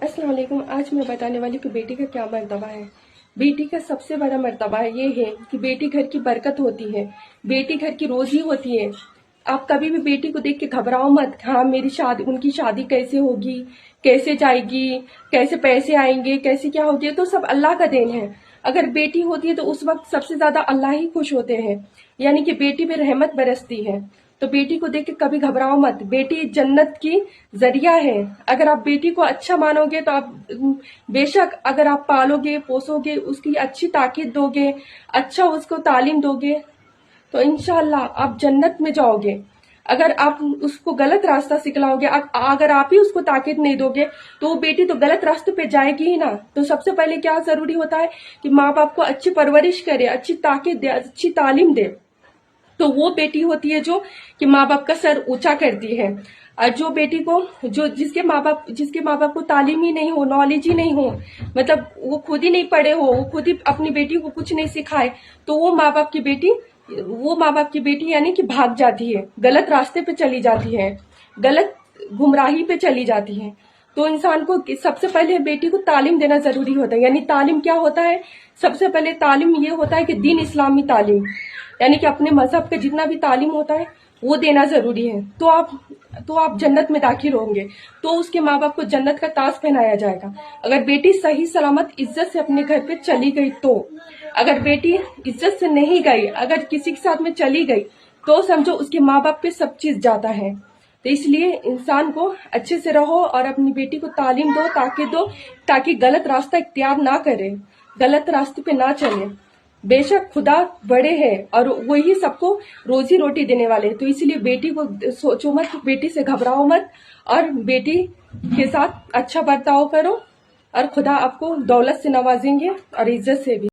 अस्सलाम वालेकुम। आज मैं बताने वाली कि बेटी का क्या मर्तबा है। बेटी का सबसे बड़ा मर्तबा ये है कि बेटी घर की बरकत होती है, बेटी घर की रोजी होती है। आप कभी भी बेटी को देख के घबराओ मत, हाँ मेरी शादी, उनकी शादी कैसे होगी, कैसे जाएगी, कैसे पैसे आएंगे, कैसे क्या होगी, तो सब अल्लाह का देन है। अगर बेटी होती है तो उस वक्त सबसे ज्यादा अल्लाह ही खुश होते हैं, यानी कि बेटी पे रहमत बरसती है। तो बेटी को देख के कभी घबराओ मत, बेटी जन्नत की जरिया है। अगर आप बेटी को अच्छा मानोगे तो आप बेशक, अगर आप पालोगे पोसोगे, उसकी अच्छी ताकीद दोगे, अच्छा उसको तालीम दोगे, तो इंशाल्लाह आप जन्नत में जाओगे। अगर आप उसको गलत रास्ता सिखलाओगे, अगर आप ही उसको ताकीद नहीं दोगे, तो वो बेटी तो गलत रास्ते पे जाएगी ही ना। तो सबसे पहले क्या जरूरी होता है कि माँ बाप को अच्छी परवरिश करे, अच्छी ताकीद दे, अच्छी तालीम दे। तो वो बेटी होती है जो कि माँ बाप का सर ऊंचा करती है। और जो बेटी को, जो जिसके माँ बाप को तालीम ही नहीं हो, नॉलेज ही नहीं हो, मतलब वो खुद ही नहीं पढ़े हो, वो खुद ही अपनी बेटी को कुछ नहीं सिखाए, तो वो माँ बाप की बेटी यानी कि भाग जाती है, गलत रास्ते पे चली जाती है, गलत गुमराही पे चली जाती है। तो इंसान को सबसे पहले बेटी को तालीम देना जरूरी होता है। यानी तालीम क्या होता है? सबसे पहले तालीम ये होता है कि दीन इस्लामी तालीम, यानी कि अपने मजहब का जितना भी तालीम होता है वो देना जरूरी है। तो आप जन्नत में दाखिल होंगे, तो उसके माँ बाप को जन्नत का ताज पहनाया जाएगा। अगर बेटी सही सलामत इज्जत से अपने घर पे चली गई, तो अगर बेटी इज्जत से नहीं गई, अगर किसी के साथ में चली गई, तो समझो उसके माँ बाप पे सब चीज जाता है। तो इसलिए इंसान को अच्छे से रहो और अपनी बेटी को तालीम दो, ताकि गलत रास्ता इख्तियार ना करे, गलत रास्ते पे ना चले। बेशक खुदा बड़े हैं और वही सबको रोजी रोटी देने वाले हैं। तो इसलिए बेटी को सोचो मत, बेटी से घबराओ मत, और बेटी के साथ अच्छा बर्ताव करो, और खुदा आपको दौलत से नवाजेंगे और इज्जत से भी।